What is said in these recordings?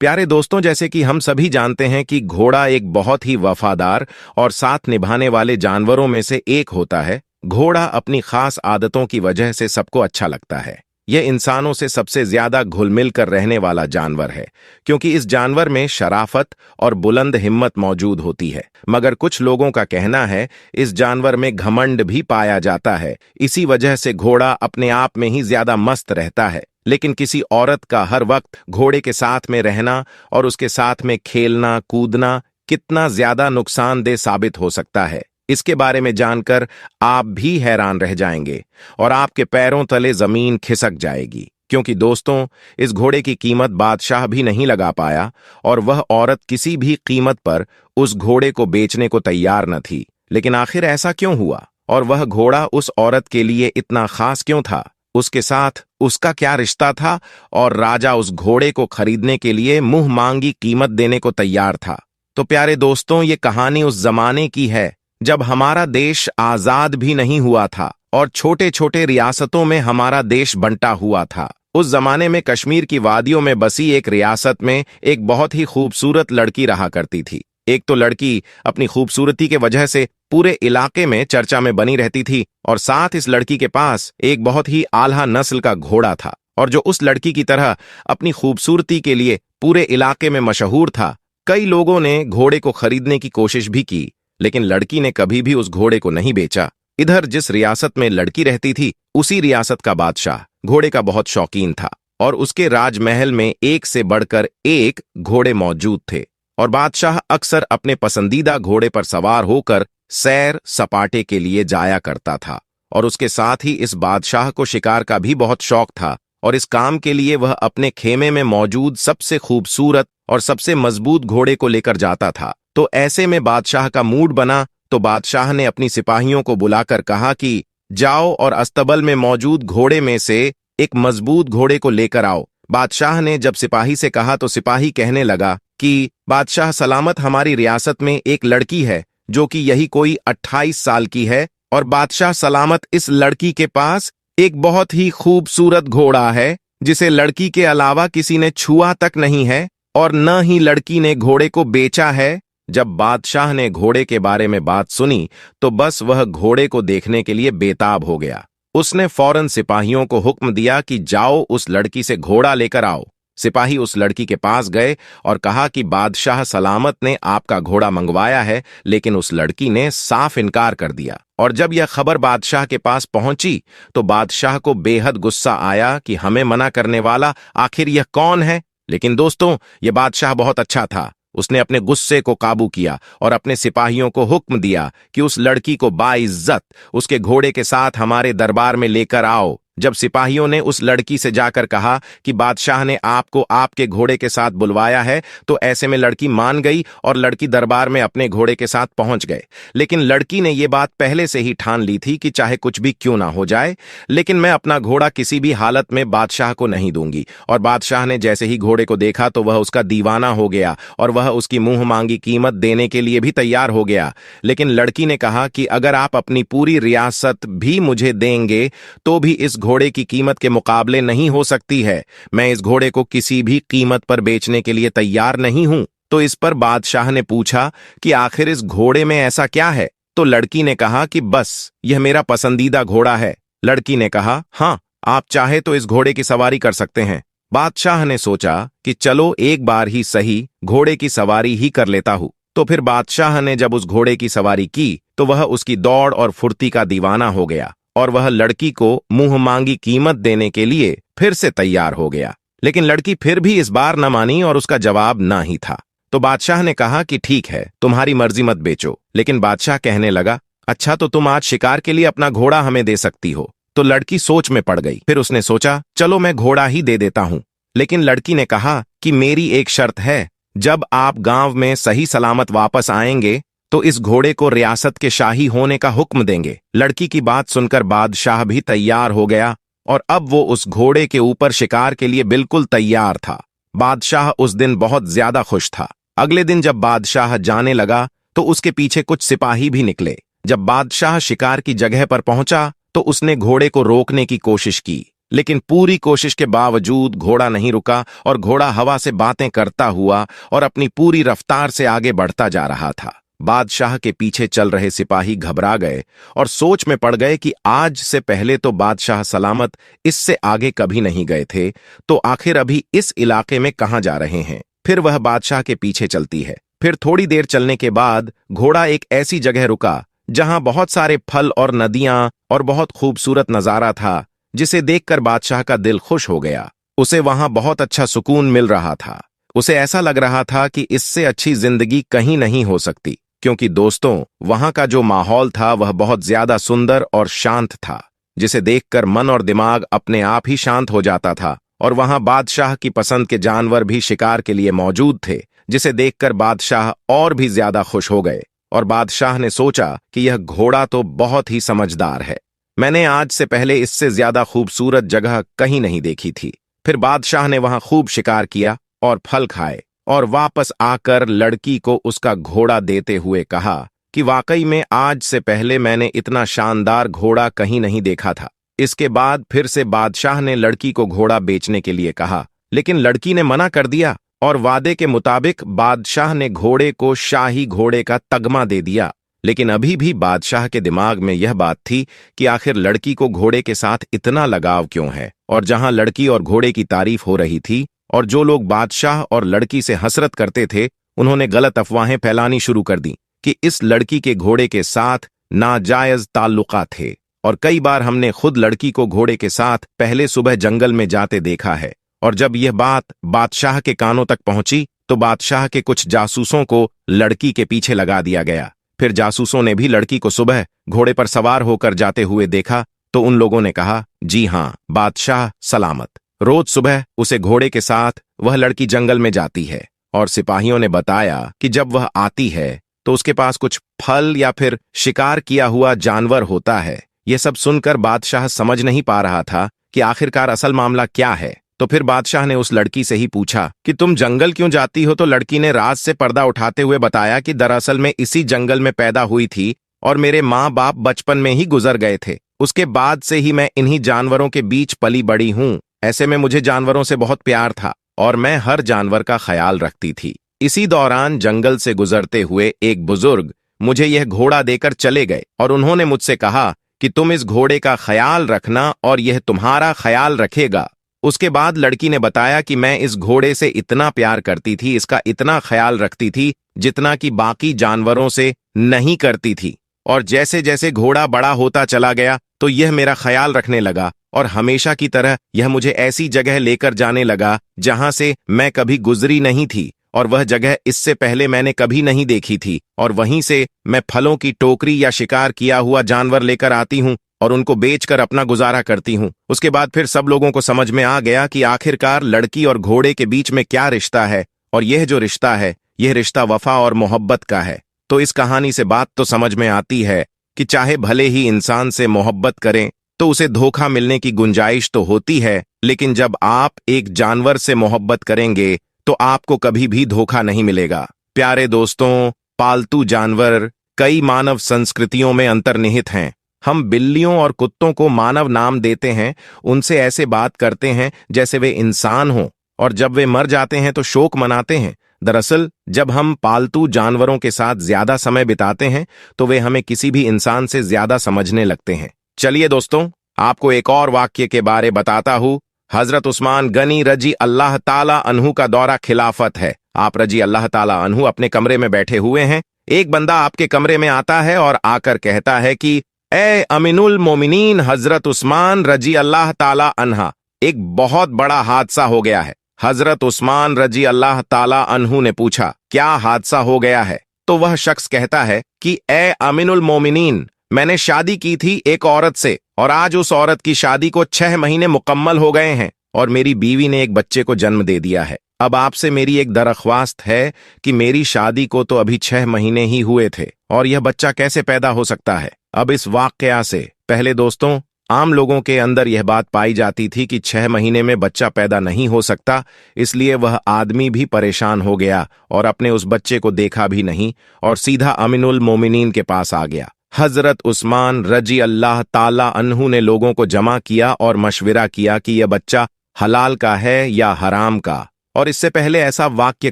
प्यारे दोस्तों, जैसे कि हम सभी जानते हैं कि घोड़ा एक बहुत ही वफादार और साथ निभाने वाले जानवरों में से एक होता है। घोड़ा अपनी खास आदतों की वजह से सबको अच्छा लगता है। यह इंसानों से सबसे ज्यादा घुल-मिल कर रहने वाला जानवर है, क्योंकि इस जानवर में शराफत और बुलंद हिम्मत मौजूद होती है। मगर कुछ लोगों का कहना है इस जानवर में घमंड भी पाया जाता है। इसी वजह से घोड़ा अपने आप में ही ज्यादा मस्त रहता है। लेकिन किसी औरत का हर वक्त घोड़े के साथ में रहना और उसके साथ में खेलना कूदना कितना ज्यादा नुकसानदेह साबित हो सकता है, इसके बारे में जानकर आप भी हैरान रह जाएंगे और आपके पैरों तले जमीन खिसक जाएगी। क्योंकि दोस्तों, इस घोड़े की कीमत बादशाह भी नहीं लगा पाया और वह औरत किसी भी कीमत पर उस घोड़े को बेचने को तैयार न थी। लेकिन आखिर ऐसा क्यों हुआ और वह घोड़ा उस औरत के लिए इतना खास क्यों था? उसके साथ उसका क्या रिश्ता था और राजा उस घोड़े को खरीदने के लिए मुंह मांगी कीमत देने को तैयार था? तो प्यारे दोस्तों, ये कहानी उस जमाने की है जब हमारा देश आजाद भी नहीं हुआ था और छोटे छोटे रियासतों में हमारा देश बंटा हुआ था। उस जमाने में कश्मीर की वादियों में बसी एक रियासत में एक बहुत ही खूबसूरत लड़की रहा करती थी। एक तो लड़की अपनी खूबसूरती के वजह से पूरे इलाके में चर्चा में बनी रहती थी और साथ इस लड़की के पास एक बहुत ही आला नस्ल का घोड़ा था, और जो उस लड़की की तरह अपनी खूबसूरती के लिए पूरे इलाके में मशहूर था। कई लोगों ने घोड़े को खरीदने की कोशिश भी की, लेकिन लड़की ने कभी भी उस घोड़े को नहीं बेचा। इधर जिस रियासत में लड़की रहती थी, उसी रियासत का बादशाह घोड़े का बहुत शौकीन था और उसके राजमहल में एक से बढ़कर एक घोड़े मौजूद थे। और बादशाह अक्सर अपने पसंदीदा घोड़े पर सवार होकर सैर सपाटे के लिए जाया करता था। और उसके साथ ही इस बादशाह को शिकार का भी बहुत शौक था और इस काम के लिए वह अपने खेमे में मौजूद सबसे खूबसूरत और सबसे मजबूत घोड़े को लेकर जाता था। तो ऐसे में बादशाह का मूड बना तो बादशाह ने अपनी सिपाहियों को बुलाकर कहा कि जाओ और अस्तबल में मौजूद घोड़े में से एक मजबूत घोड़े को लेकर आओ। बादशाह ने जब सिपाही से कहा तो सिपाही कहने लगा कि बादशाह सलामत, हमारी रियासत में एक लड़की है जो कि यही कोई 28 साल की है, और बादशाह सलामत, इस लड़की के पास एक बहुत ही खूबसूरत घोड़ा है जिसे लड़की के अलावा किसी ने छुआ तक नहीं है और न ही लड़की ने घोड़े को बेचा है। जब बादशाह ने घोड़े के बारे में बात सुनी तो बस वह घोड़े को देखने के लिए बेताब हो गया। उसने फौरन सिपाहियों को हुक्म दिया कि जाओ उस लड़की से घोड़ा लेकर आओ। सिपाही उस लड़की के पास गए और कहा कि बादशाह सलामत ने आपका घोड़ा मंगवाया है, लेकिन उस लड़की ने साफ इनकार कर दिया। और जब यह खबर बादशाह के पास पहुंची तो बादशाह को बेहद गुस्सा आया कि हमें मना करने वाला आखिर यह कौन है। लेकिन दोस्तों, यह बादशाह बहुत अच्छा था। उसने अपने गुस्से को काबू किया और अपने सिपाहियों को हुक्म दिया कि उस लड़की को बाइज्जत उसके घोड़े के साथ हमारे दरबार में लेकर आओ। जब सिपाहियों ने उस लड़की से जाकर कहा कि बादशाह ने आपको आपके घोड़े के साथ बुलवाया है, तो ऐसे में लड़की मान गई और लड़की दरबार में अपने घोड़े के साथ पहुंच गए। लेकिन लड़की ने यह बात पहले से ही ठान ली थी कि चाहे कुछ भी क्यों ना हो जाए, लेकिन मैं अपना घोड़ा किसी भी हालत में बादशाह को नहीं दूंगी। और बादशाह ने जैसे ही घोड़े को देखा तो वह उसका दीवाना हो गया और वह उसकी मुंह मांगी कीमत देने के लिए भी तैयार हो गया। लेकिन लड़की ने कहा कि अगर आप अपनी पूरी रियासत भी मुझे देंगे तो भी इस घोड़े की कीमत के मुकाबले नहीं हो सकती है। मैं इस घोड़े को किसी भी कीमत पर बेचने के लिए तैयार नहीं हूं। तो इस पर बादशाह ने पूछा कि आखिर इस घोड़े में ऐसा क्या है? तो लड़की ने कहा कि बस यह मेरा पसंदीदा घोड़ा है। लड़की ने कहा, हाँ, आप चाहे तो इस घोड़े की सवारी कर सकते हैं। बादशाह ने सोचा कि चलो एक बार ही सही घोड़े की सवारी ही कर लेता हूं। तो फिर बादशाह ने जब उस घोड़े की सवारी की तो वह उसकी दौड़ और फुर्ती का दीवाना हो गया और वह लड़की को मुंह मांगी कीमत देने के लिए फिर से तैयार हो गया। लेकिन लड़की फिर भी इस बार न मानी और उसका जवाब ना ही था। तो बादशाह ने कहा कि ठीक है, तुम्हारी मर्जी, मत बेचो। लेकिन बादशाह कहने लगा, अच्छा तो तुम आज शिकार के लिए अपना घोड़ा हमें दे सकती हो। तो लड़की सोच में पड़ गई। फिर उसने सोचा, चलो मैं घोड़ा ही दे देता हूं। लेकिन लड़की ने कहा कि मेरी एक शर्त है, जब आप गांव में सही सलामत वापस आएंगे तो इस घोड़े को रियासत के शाही होने का हुक्म देंगे। लड़की की बात सुनकर बादशाह भी तैयार हो गया और अब वो उस घोड़े के ऊपर शिकार के लिए बिल्कुल तैयार था। बादशाह उस दिन बहुत ज्यादा खुश था। अगले दिन जब बादशाह जाने लगा तो उसके पीछे कुछ सिपाही भी निकले। जब बादशाह शिकार की जगह पर पहुंचा तो उसने घोड़े को रोकने की कोशिश की, लेकिन पूरी कोशिश के बावजूद घोड़ा नहीं रुका और घोड़ा हवा से बातें करता हुआ और अपनी पूरी रफ्तार से आगे बढ़ता जा रहा था। बादशाह के पीछे चल रहे सिपाही घबरा गए और सोच में पड़ गए कि आज से पहले तो बादशाह सलामत इससे आगे कभी नहीं गए थे, तो आखिर अभी इस इलाके में कहां जा रहे हैं। फिर वह बादशाह के पीछे चलती है। फिर थोड़ी देर चलने के बाद घोड़ा एक ऐसी जगह रुका जहां बहुत सारे फल और नदियां और बहुत खूबसूरत नजारा था, जिसे देखकर बादशाह का दिल खुश हो गया। उसे वहां बहुत अच्छा सुकून मिल रहा था। उसे ऐसा लग रहा था कि इससे अच्छी जिंदगी कहीं नहीं हो सकती, क्योंकि दोस्तों वहां का जो माहौल था वह बहुत ज्यादा सुंदर और शांत था, जिसे देखकर मन और दिमाग अपने आप ही शांत हो जाता था। और वहां बादशाह की पसंद के जानवर भी शिकार के लिए मौजूद थे, जिसे देखकर बादशाह और भी ज्यादा खुश हो गए। और बादशाह ने सोचा कि यह घोड़ा तो बहुत ही समझदार है, मैंने आज से पहले इससे ज्यादा खूबसूरत जगह कहीं नहीं देखी थी। फिर बादशाह ने वहां खूब शिकार किया और फल खाए और वापस आकर लड़की को उसका घोड़ा देते हुए कहा कि वाकई में आज से पहले मैंने इतना शानदार घोड़ा कहीं नहीं देखा था। इसके बाद फिर से बादशाह ने लड़की को घोड़ा बेचने के लिए कहा, लेकिन लड़की ने मना कर दिया और वादे के मुताबिक बादशाह ने घोड़े को शाही घोड़े का तगमा दे दिया। लेकिन अभी भी बादशाह के दिमाग में यह बात थी कि आखिर लड़की को घोड़े के साथ इतना लगाव क्यों है। और जहां लड़की और घोड़े की तारीफ हो रही थी और जो लोग बादशाह और लड़की से हसरत करते थे, उन्होंने गलत अफवाहें फैलानी शुरू कर दी कि इस लड़की के घोड़े के साथ नाजायज ताल्लुकात थे। और कई बार हमने खुद लड़की को घोड़े के साथ पहले सुबह जंगल में जाते देखा है। और जब यह बात बादशाह के कानों तक पहुंची तो बादशाह के कुछ जासूसों को लड़की के पीछे लगा दिया गया। फिर जासूसों ने भी लड़की को सुबह घोड़े पर सवार होकर जाते हुए देखा, तो उन लोगों ने कहा, जी हां, बादशाह सलामत। रोज सुबह उसे घोड़े के साथ वह लड़की जंगल में जाती है। और सिपाहियों ने बताया कि जब वह आती है तो उसके पास कुछ फल या फिर शिकार किया हुआ जानवर होता है। यह सब सुनकर बादशाह समझ नहीं पा रहा था कि आखिरकार असल मामला क्या है। तो फिर बादशाह ने उस लड़की से ही पूछा कि तुम जंगल क्यों जाती हो। तो लड़की ने राज से पर्दा उठाते हुए बताया कि दरअसल मैं इसी जंगल में पैदा हुई थी और मेरे माँ बाप बचपन में ही गुजर गए थे। उसके बाद से ही मैं इन्हीं जानवरों के बीच पली बड़ी हूँ। ऐसे में मुझे जानवरों से बहुत प्यार था और मैं हर जानवर का ख्याल रखती थी। इसी दौरान जंगल से गुजरते हुए एक बुजुर्ग मुझे यह घोड़ा देकर चले गए और उन्होंने मुझसे कहा कि तुम इस घोड़े का ख्याल रखना और यह तुम्हारा ख्याल रखेगा। उसके बाद लड़की ने बताया कि मैं इस घोड़े से इतना प्यार करती थी, इसका इतना ख्याल रखती थी जितना कि बाकी जानवरों से नहीं करती थी। और जैसे जैसे घोड़ा बड़ा होता चला गया तो यह मेरा ख्याल रखने लगा और हमेशा की तरह यह मुझे ऐसी जगह लेकर जाने लगा जहां से मैं कभी गुजरी नहीं थी और वह जगह इससे पहले मैंने कभी नहीं देखी थी। और वहीं से मैं फलों की टोकरी या शिकार किया हुआ जानवर लेकर आती हूँ और उनको बेचकर अपना गुजारा करती हूँ। उसके बाद फिर सब लोगों को समझ में आ गया कि आखिरकार लड़की और घोड़े के बीच में क्या रिश्ता है, और यह जो रिश्ता है यह रिश्ता वफा और मोहब्बत का है। तो इस कहानी से बात तो समझ में आती है कि चाहे भले ही इंसान से मोहब्बत करें तो उसे धोखा मिलने की गुंजाइश तो होती है, लेकिन जब आप एक जानवर से मोहब्बत करेंगे तो आपको कभी भी धोखा नहीं मिलेगा। प्यारे दोस्तों, पालतू जानवर कई मानव संस्कृतियों में अंतर्निहित हैं। हम बिल्लियों और कुत्तों को मानव नाम देते हैं, उनसे ऐसे बात करते हैं जैसे वे इंसान हों, और जब वे मर जाते हैं तो शोक मनाते हैं। दरअसल जब हम पालतू जानवरों के साथ ज्यादा समय बिताते हैं तो वे हमें किसी भी इंसान से ज्यादा समझने लगते हैं। चलिए दोस्तों, आपको एक और वाक्य के बारे बताता हूँ। हजरत उस्मान गनी रजी अल्लाह ताला अन्हु का दौरा खिलाफत है। आप रजी अल्लाह ताला अन्हु अपने कमरे में बैठे हुए हैं। एक बंदा आपके कमरे में आता है और आकर कहता है कि ए अमीनुल मोमिनीन हजरत उस्मान रजी अल्लाह ताला अन्हा, एक बहुत बड़ा हादसा हो गया है। हजरत उस्मान रजी अल्लाह ताला अन्हु ने पूछा, क्या हादसा हो गया है? तो वह शख्स कहता है कि ए अमीनुल मोमिनीन, मैंने शादी की थी एक औरत से और आज उस औरत की शादी को 6 महीने मुकम्मल हो गए हैं और मेरी बीवी ने एक बच्चे को जन्म दे दिया है। अब आपसे मेरी एक दरख्वास्त है कि मेरी शादी को तो अभी 6 महीने ही हुए थे और यह बच्चा कैसे पैदा हो सकता है? अब इस वाकया से पहले दोस्तों, आम लोगों के अंदर यह बात पाई जाती थी कि 6 महीने में बच्चा पैदा नहीं हो सकता, इसलिए वह आदमी भी परेशान हो गया और अपने उस बच्चे को देखा भी नहीं और सीधा अमीनुल मोमिनीन के पास आ गया। हजरत उस्मान रजी अल्लाह ताला अन्हु ने लोगों को जमा किया और मशविरा किया कि यह बच्चा हलाल का है या हराम का, और इससे पहले ऐसा वाक्य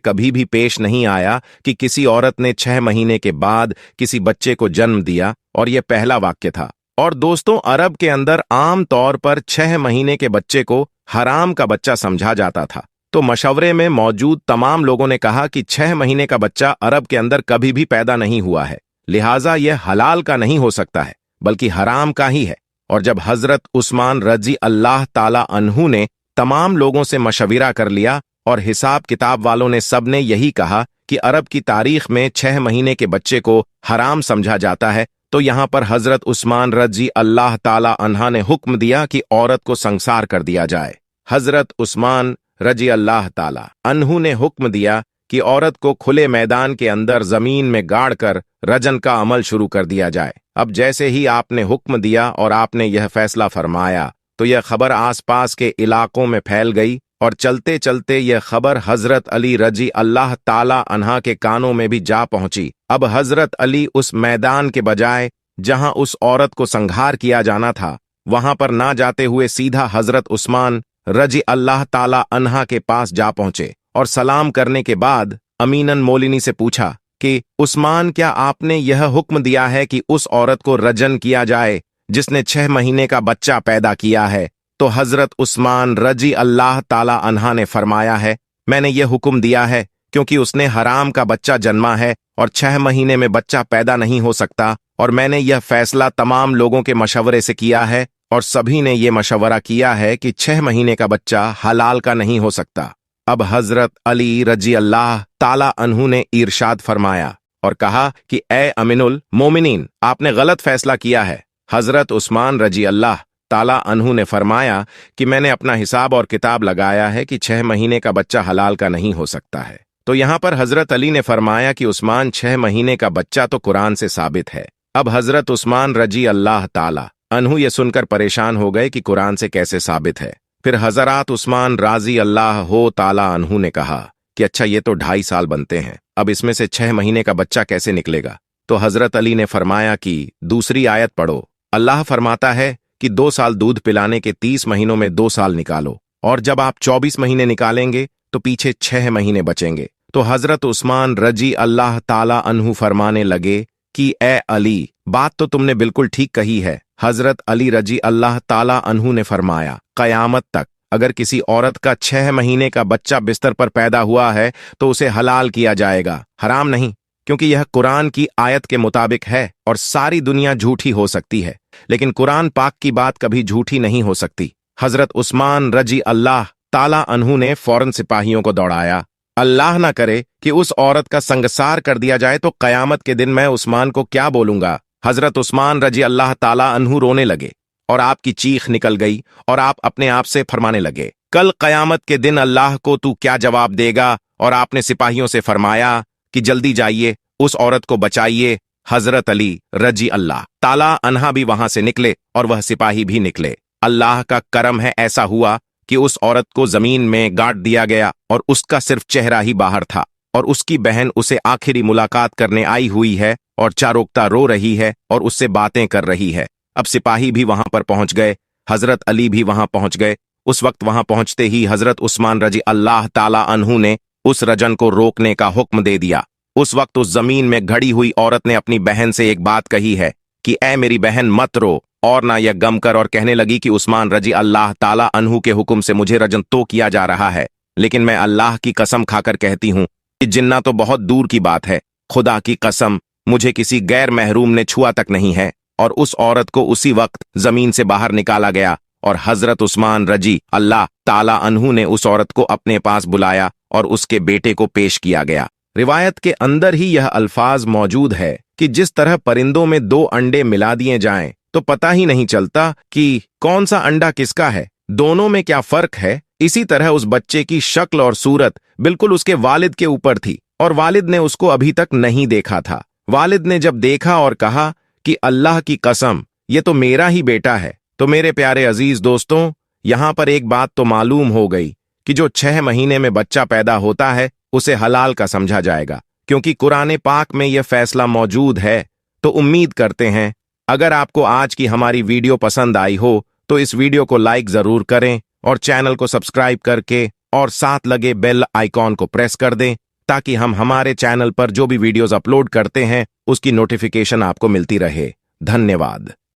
कभी भी पेश नहीं आया कि किसी औरत ने 6 महीने के बाद किसी बच्चे को जन्म दिया, और यह पहला वाक्य था। और दोस्तों, अरब के अंदर आम तौर पर 6 महीने के बच्चे को हराम का बच्चा समझा जाता था। तो मशवरे में मौजूद तमाम लोगों ने कहा कि 6 महीने का बच्चा अरब के अंदर कभी भी पैदा नहीं हुआ है, लिहाजा यह हलाल का नहीं हो सकता है बल्कि हराम का ही है। और जब हजरत उस्मान रजी अल्लाह ताला अन्हु ने तमाम लोगों से मशविरा कर लिया और हिसाब किताब वालों ने सब ने यही कहा कि अरब की तारीख में 6 महीने के बच्चे को हराम समझा जाता है, तो यहां पर हजरत उस्मान रजी अल्लाह ताला अन्हा ने हुक्म दिया कि औरत को संसार कर दिया जाए। हजरत उस्मान रजी अल्लाह ताला अन्हु ने हुक्म दिया कि औरत को खुले मैदान के अंदर जमीन में गाड़ कर रजन का अमल शुरू कर दिया जाए। अब जैसे ही आपने हुक्म दिया और आपने यह फैसला फरमाया तो यह खबर आसपास के इलाकों में फैल गई, और चलते चलते यह खबर हजरत अली रजी अल्लाह ताला अन्हा के कानों में भी जा पहुंची। अब हजरत अली उस मैदान के बजाय जहां उस औरत को संहार किया जाना था वहां पर ना जाते हुए सीधा हजरत उस्मान रजी अल्लाह ताला अन्हा के पास जा पहुंचे और सलाम करने के बाद अमीनन मोलिनी से पूछा कि उस्मान, क्या आपने यह हुक्म दिया है कि उस औरत को रजन किया जाए जिसने 6 महीने का बच्चा पैदा किया है? तो हजरत उस्मान रजी अल्लाह ताला अन्हा ने फरमाया है, मैंने यह हुक्म दिया है क्योंकि उसने हराम का बच्चा जन्मा है और 6 महीने में बच्चा पैदा नहीं हो सकता, और मैंने यह फैसला तमाम लोगों के मशवरे से किया है और सभी ने यह मशवरा किया है कि 6 महीने का बच्चा हलाल का नहीं हो सकता। अब हजरत अली रजी अल्लाह ताला अन्हु ने इरशाद फरमाया और कहा कि ए अमीनुल मोमिनीन, आपने गलत फैसला किया है। हजरत उस्मान रजी अल्लाह ताला अन्हु ने फरमाया कि मैंने अपना हिसाब और किताब लगाया है कि 6 महीने का बच्चा हलाल का नहीं हो सकता है। तो यहां पर हजरत अली ने फरमाया कि उस्मान, 6 महीने का बच्चा तो कुरान से साबित है। अब हजरत उस्मान रजी अल्लाह ताला अन्हु ये सुनकर परेशान हो गए कि कुरान से कैसे साबित है। फिर हजरत उस्मान राजी अल्लाह हो ताला अन्हु ने कहा कि अच्छा, ये तो 2.5 साल बनते हैं, अब इसमें से 6 महीने का बच्चा कैसे निकलेगा? तो हजरत अली ने फरमाया कि दूसरी आयत पढ़ो। अल्लाह फरमाता है कि 2 साल दूध पिलाने के 30 महीनों में 2 साल निकालो, और जब आप 24 महीने निकालेंगे तो पीछे 6 महीने बचेंगे। तो हजरत उस्मान रजी अल्लाह ताला अन्हु फरमाने लगे कि ए अली, बात तो तुमने बिल्कुल ठीक कही है। हजरत अली रजी अल्लाह ताला अन्हु ने फरमाया, कयामत तक अगर किसी औरत का 6 महीने का बच्चा बिस्तर पर पैदा हुआ है तो उसे हलाल किया जाएगा, हराम नहीं, क्योंकि यह कुरान की आयत के मुताबिक है। और सारी दुनिया झूठी हो सकती है लेकिन कुरान पाक की बात कभी झूठी नहीं हो सकती। हजरत उस्मान रजी अल्लाह ताला अन्हु ने फौरन सिपाहियों को दौड़ाया। अल्लाह ना करे कि उस औरत का संगसार कर दिया जाए तो कयामत के दिन मैं उस्मान को क्या बोलूंगा। हजरत उस्मान रजी अल्लाह ताला अन्हु रोने लगे और आपकी चीख निकल गई और आप अपने आप से फरमाने लगे, कल कयामत के दिन अल्लाह को तू क्या जवाब देगा? और आपने सिपाहियों से फरमाया कि जल्दी जाइए, उस औरत को बचाइए। हजरत अली रजी अल्लाह ताला अन्हा भी वहां से निकले और वह सिपाही भी निकले। अल्लाह का करम है, ऐसा हुआ कि उस औरत को जमीन में गाड़ दिया गया और उसका सिर्फ चेहरा ही बाहर था, और उसकी बहन उसे आखिरी मुलाकात करने आई हुई है और चारोक्ता रो रही है और उससे बातें कर रही है। अब सिपाही भी वहां पर पहुंच गए, हजरत अली भी वहां पहुंच गए। उस वक्त वहां पहुंचते ही हजरत उस्मान रजी अल्लाह ताला अन्हु ने उस रजन को रोकने का हुक्म दे दिया। उस वक्त उस जमीन में घड़ी हुई औरत ने अपनी बहन से एक बात कही है कि ए मेरी बहन, मत रो और ना यह गम कर, और कहने लगी कि उस्मान रजी अल्लाह ताला अन्हु के हुक्म से मुझे रजन तो किया जा रहा है, लेकिन मैं अल्लाह की कसम खाकर कहती हूं कि जिन्ना तो बहुत दूर की बात है, खुदा की कसम मुझे किसी गैर महरूम ने छुआ तक नहीं है। और उस औरत को उसी वक्त जमीन से बाहर निकाला गया और हजरत उस्मान रजी अल्लाह ताला अन्हु ने उस औरत को अपने पास बुलाया और उसके बेटे को पेश किया गया। रिवायत के अंदर ही यह अल्फाज मौजूद है कि जिस तरह परिंदों में 2 अंडे मिला दिए जाएं तो पता ही नहीं चलता कि कौन सा अंडा किसका है, दोनों में क्या फर्क है, इसी तरह उस बच्चे की शक्ल और सूरत बिल्कुल उसके वालिद के ऊपर थी और वालिद ने उसको अभी तक नहीं देखा था। वालिद ने जब देखा और कहा कि अल्लाह की कसम, ये तो मेरा ही बेटा है। तो मेरे प्यारे अजीज दोस्तों, यहां पर एक बात तो मालूम हो गई कि जो 6 महीने में बच्चा पैदा होता है उसे हलाल का समझा जाएगा, क्योंकि कुरान पाक में यह फैसला मौजूद है। तो उम्मीद करते हैं अगर आपको आज की हमारी वीडियो पसंद आई हो तो इस वीडियो को लाइक जरूर करें और चैनल को सब्सक्राइब करके और साथ लगे बेल आइकॉन को प्रेस कर दें ताकि हम हमारे चैनल पर जो भी वीडियोस अपलोड करते हैं उसकी नोटिफिकेशन आपको मिलती रहे। धन्यवाद।